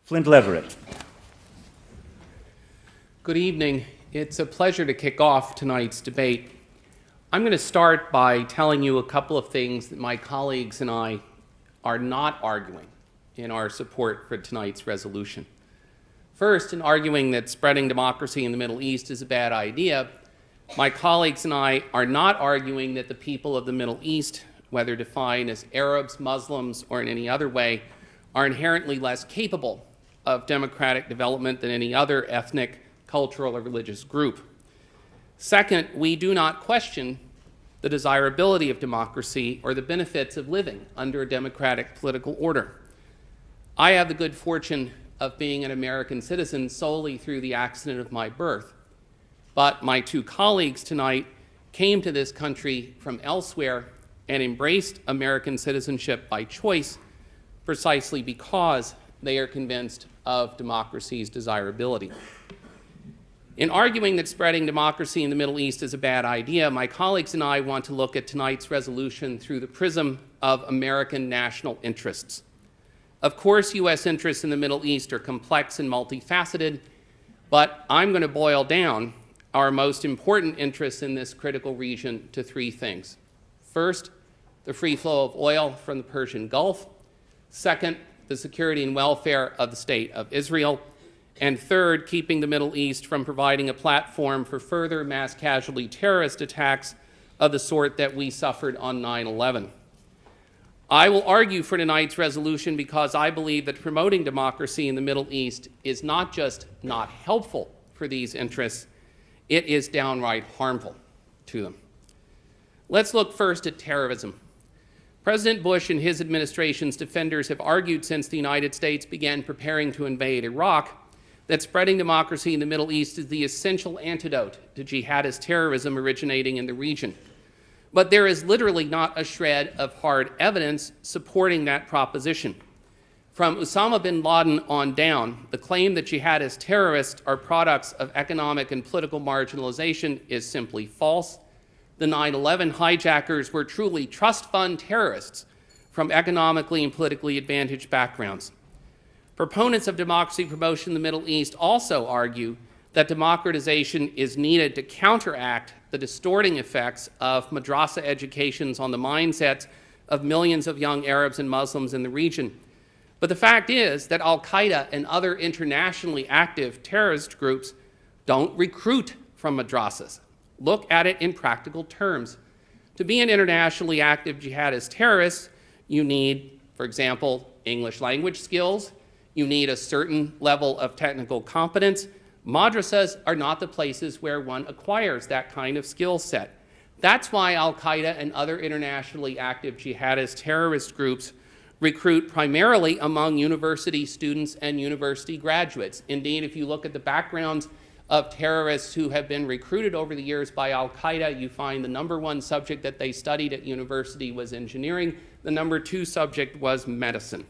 Flynt Leverett. Good evening. It's a pleasure to kick off tonight's debate. I'm going to start by telling you a couple of things that my colleagues and I are not arguing in our support for tonight's resolution. First, in arguing that spreading democracy in the Middle East is a bad idea, my colleagues and I are not arguing that the people of the Middle East, whether defined as Arabs, Muslims, or in any other way, are inherently less capable of democratic development than any other ethnic, cultural, or religious group. Second, we do not question the desirability of democracy or the benefits of living under a democratic political order. I have the good fortune of being an American citizen solely through the accident of my birth. But my two colleagues tonight came to this country from elsewhere and embraced American citizenship by choice precisely because they are convinced of democracy's desirability. In arguing that spreading democracy in the Middle East is a bad idea, my colleagues and I want to look at tonight's resolution through the prism of American national interests. Of course, U.S. interests in the Middle East are complex and multifaceted, but I'm going to boil down our most important interests in this critical region to three things. First, the free flow of oil from the Persian Gulf. Second, the security and welfare of the State of Israel. And third, keeping the Middle East from providing a platform for further mass casualty terrorist attacks of the sort that we suffered on 9/11. I will argue for tonight's resolution because I believe that promoting democracy in the Middle East is not just not helpful for these interests, it is downright harmful to them. Let's look first at terrorism. President Bush and his administration's defenders have argued since the United States began preparing to invade Iraq that spreading democracy in the Middle East is the essential antidote to jihadist terrorism originating in the region. But there is literally not a shred of hard evidence supporting that proposition. From Osama bin Laden on down, the claim that jihadist terrorists are products of economic and political marginalization is simply false. The 9/11 hijackers were truly trust fund terrorists from economically and politically advantaged backgrounds. Proponents of democracy promotion in the Middle East also argue that democratization is needed to counteract the distorting effects of madrasa educations on the mindsets of millions of young Arabs and Muslims in the region. But the fact is that al-Qaeda and other internationally active terrorist groups don't recruit from madrasas. Look at it in practical terms. To be an internationally active jihadist terrorist, you need, for example, English language skills. You need a certain level of technical competence. Madrasas are not the places where one acquires that kind of skill set. That's why al-Qaeda and other internationally active jihadist terrorist groups recruit primarily among university students and university graduates. Indeed, if you look at the backgrounds of terrorists who have been recruited over the years by al-Qaeda, you find the number one subject that they studied at university was engineering. The number two subject was medicine.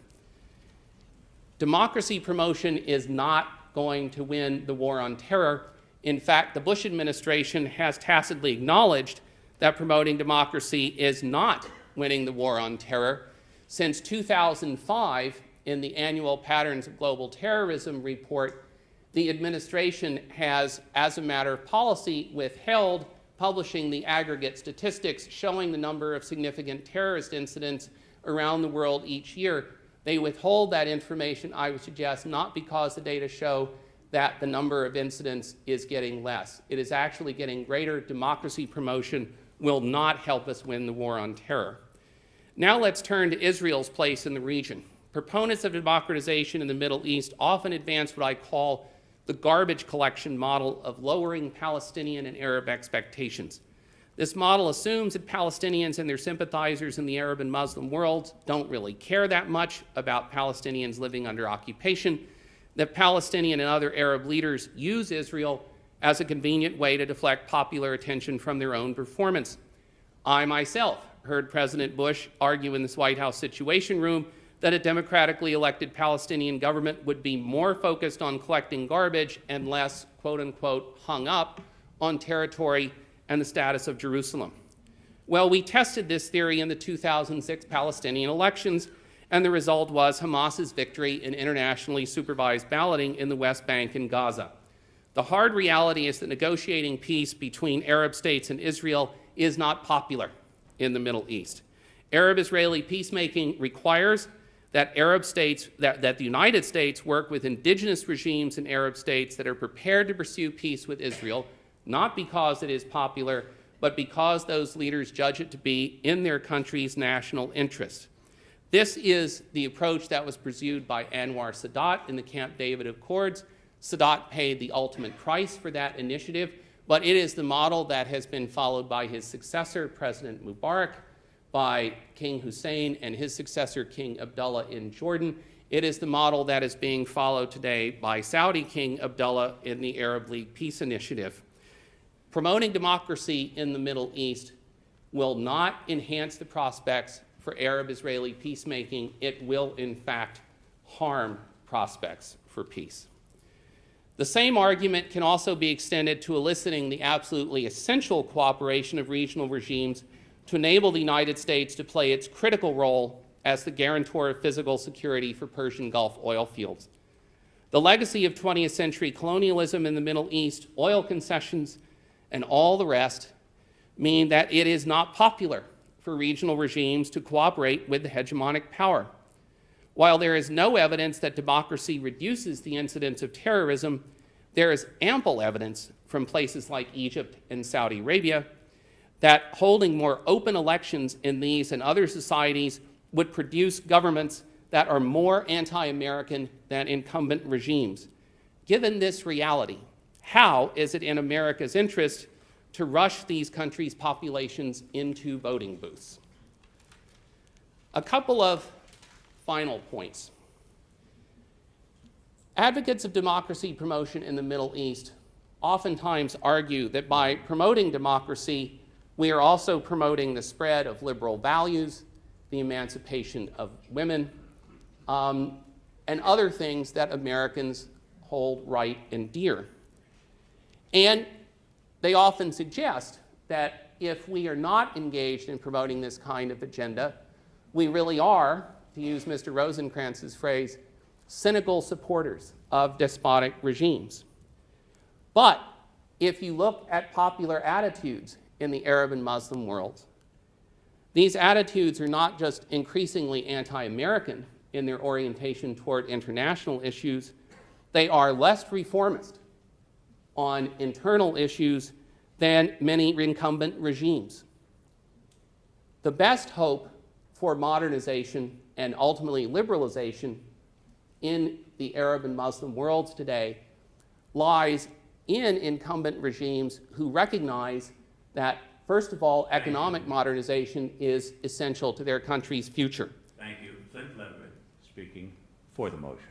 Democracy promotion is not going to win the war on terror. In fact, the Bush administration has tacitly acknowledged that promoting democracy is not winning the war on terror. Since 2005, in the annual Patterns of Global Terrorism report, the administration has, as a matter of policy, withheld publishing the aggregate statistics showing the number of significant terrorist incidents around the world each year. They withhold that information, I would suggest, not because the data show that the number of incidents is getting less. It is actually getting greater. Democracy promotion will not help us win the war on terror. Now let's turn to Israel's place in the region. Proponents of democratization in the Middle East often advance what I call the garbage collection model of lowering Palestinian and Arab expectations. This model assumes that Palestinians and their sympathizers in the Arab and Muslim worlds don't really care that much about Palestinians living under occupation, that Palestinian and other Arab leaders use Israel as a convenient way to deflect popular attention from their own performance. I myself heard President Bush argue in this White House Situation Room that a democratically elected Palestinian government would be more focused on collecting garbage and less, quote unquote, hung up on territory and the status of Jerusalem. Well, we tested this theory in the 2006 Palestinian elections, and the result was Hamas's victory in internationally supervised balloting in the West Bank and Gaza. The hard reality is that negotiating peace between Arab states and Israel is not popular in the Middle East. Arab-Israeli peacemaking requires that that the United States work with indigenous regimes in Arab states that are prepared to pursue peace with Israel, not because it is popular, but because those leaders judge it to be in their country's national interest. This is the approach that was pursued by Anwar Sadat in the Camp David Accords. Sadat paid the ultimate price for that initiative, but it is the model that has been followed by his successor, President Mubarak, by King Hussein and his successor, King Abdullah in Jordan. It is the model that is being followed today by Saudi King Abdullah in the Arab League Peace Initiative. Promoting democracy in the Middle East will not enhance the prospects for Arab-Israeli peacemaking. It will, in fact, harm prospects for peace. The same argument can also be extended to eliciting the absolutely essential cooperation of regional regimes to enable the United States to play its critical role as the guarantor of physical security for Persian Gulf oil fields. The legacy of 20th century colonialism in the Middle East, oil concessions, and all the rest mean that it is not popular for regional regimes to cooperate with the hegemonic power. While there is no evidence that democracy reduces the incidence of terrorism, there is ample evidence from places like Egypt and Saudi Arabia that holding more open elections in these and other societies would produce governments that are more anti-American than incumbent regimes. Given this reality, how is it in America's interest to rush these countries' populations into voting booths? A couple of final points. Advocates of democracy promotion in the Middle East oftentimes argue that by promoting democracy, we are also promoting the spread of liberal values, the emancipation of women, and other things that Americans hold right and dear. And they often suggest that if we are not engaged in promoting this kind of agenda, we really are, to use Mr. Rosenkranz's phrase, cynical supporters of despotic regimes. But if you look at popular attitudes in the Arab and Muslim worlds, these attitudes are not just increasingly anti-American in their orientation toward international issues, they are less reformist on internal issues than many incumbent regimes. The best hope for modernization and ultimately liberalization in the Arab and Muslim worlds today lies in incumbent regimes who recognize that, first of all, economic modernization is essential to their country's future. Thank you. Flynt Leverett speaking for the motion.